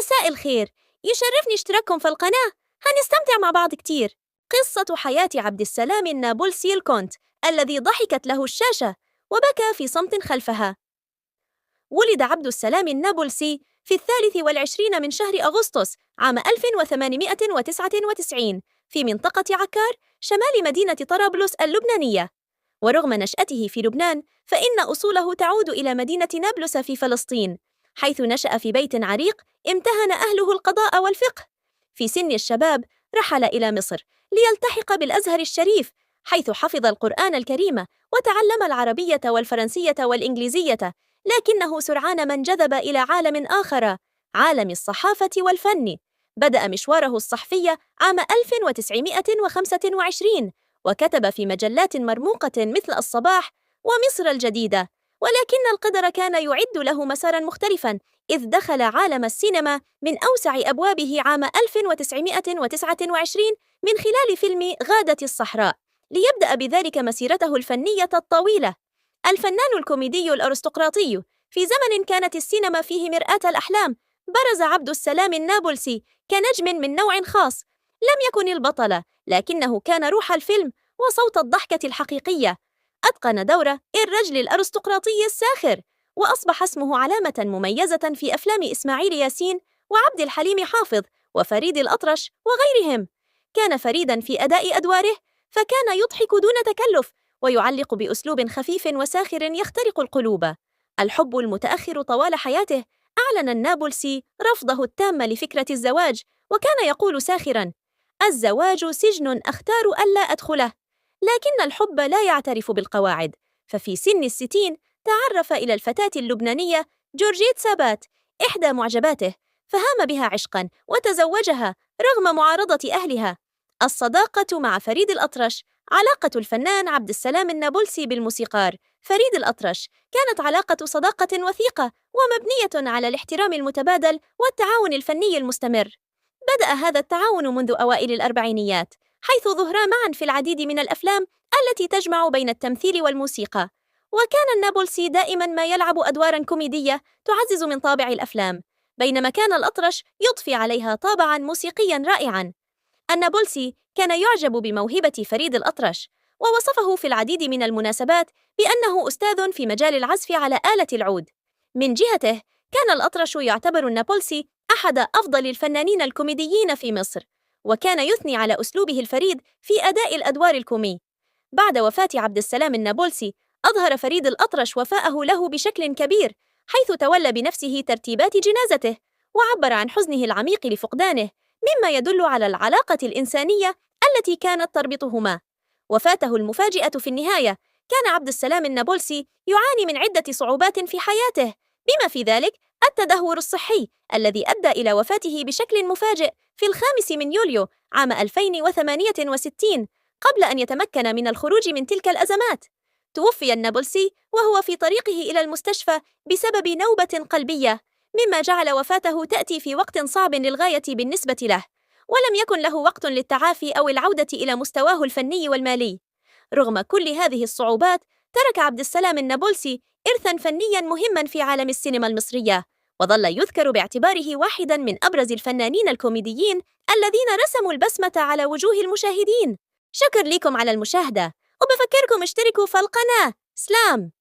مساء الخير، يشرفني اشتراككم في القناة. هنستمتع مع بعض كتير. قصة حياة عبد السلام النابلسي الكونت الذي ضحكت له الشاشة وبكى في صمت خلفها. ولد عبد السلام النابلسي في 23 من شهر أغسطس عام 1899 في منطقة عكار شمال مدينة طرابلس اللبنانية. ورغم نشأته في لبنان فإن أصوله تعود إلى مدينة نابلس في فلسطين، حيث نشأ في بيت عريق امتهن أهله القضاء والفقه. في سن الشباب رحل إلى مصر ليلتحق بالأزهر الشريف، حيث حفظ القرآن الكريم وتعلم العربية والفرنسية والإنجليزية، لكنه سرعان ما انجذب إلى عالم آخر، عالم الصحافة والفن. بدأ مشواره الصحفي عام 1925 وكتب في مجلات مرموقة مثل الصباح ومصر الجديدة، ولكن القدر كان يعد له مسارا مختلفا، إذ دخل عالم السينما من أوسع أبوابه عام 1929 من خلال فيلم غادة الصحراء، ليبدأ بذلك مسيرته الفنية الطويلة. الفنان الكوميدي الأرستقراطي في زمن كانت السينما فيه مرآة الأحلام، برز عبد السلام النابلسي كنجم من نوع خاص. لم يكن البطل، لكنه كان روح الفيلم وصوت الضحكة الحقيقية. أتقن دور الرجل الأرستقراطي الساخر، وأصبح اسمه علامة مميزة في أفلام إسماعيل ياسين وعبد الحليم حافظ وفريد الأطرش وغيرهم. كان فريداً في أداء أدواره، فكان يضحك دون تكلف ويعلق بأسلوب خفيف وساخر يخترق القلوب. الحب المتأخر طوال حياته، أعلن النابلسي رفضه التام لفكرة الزواج، وكان يقول ساخراً: الزواج سجن أختار ألا أدخله. لكن الحب لا يعترف بالقواعد، ففي سن 60 تعرف إلى الفتاة اللبنانية جورجيت سابات، إحدى معجباته، فهام بها عشقاً وتزوجها رغم معارضة أهلها. الصداقة مع فريد الأطرش. علاقة الفنان عبد السلام النابلسي بالموسيقار فريد الأطرش كانت علاقة صداقة وثيقة ومبنية على الاحترام المتبادل والتعاون الفني المستمر. بدأ هذا التعاون منذ أوائل الأربعينيات، حيث ظهرا معا في العديد من الأفلام التي تجمع بين التمثيل والموسيقى. وكان النابلسي دائما ما يلعب أدوارا كوميدية تعزز من طابع الأفلام، بينما كان الأطرش يضفي عليها طابعا موسيقيا رائعا. النابلسي كان يعجب بموهبة فريد الأطرش، ووصفه في العديد من المناسبات بأنه أستاذ في مجال العزف على آلة العود. من جهته كان الأطرش يعتبر النابلسي أحد أفضل الفنانين الكوميديين في مصر، وكان يثني على أسلوبه الفريد في أداء الأدوار الكومي. بعد وفاة عبد السلام النابلسي أظهر فريد الأطرش وفاءه له بشكل كبير، حيث تولى بنفسه ترتيبات جنازته وعبر عن حزنه العميق لفقدانه، مما يدل على العلاقة الإنسانية التي كانت تربطهما. وفاته المفاجئة في النهاية. كان عبد السلام النابلسي يعاني من عدة صعوبات في حياته، بما في ذلك التدهور الصحي الذي أدى إلى وفاته بشكل مفاجئ في 5 من يوليو عام 2068، قبل أن يتمكن من الخروج من تلك الأزمات. توفي النابلسي وهو في طريقه إلى المستشفى بسبب نوبة قلبية، مما جعل وفاته تأتي في وقت صعب للغاية بالنسبة له، ولم يكن له وقت للتعافي أو العودة إلى مستواه الفني والمالي. رغم كل هذه الصعوبات، ترك عبد السلام النابلسي إرثاً فنياً مهماً في عالم السينما المصرية، وظل يذكر باعتباره واحداً من أبرز الفنانين الكوميديين الذين رسموا البسمة على وجوه المشاهدين. شكر لكم على المشاهدة، وبفكركم اشتركوا في القناة. سلام.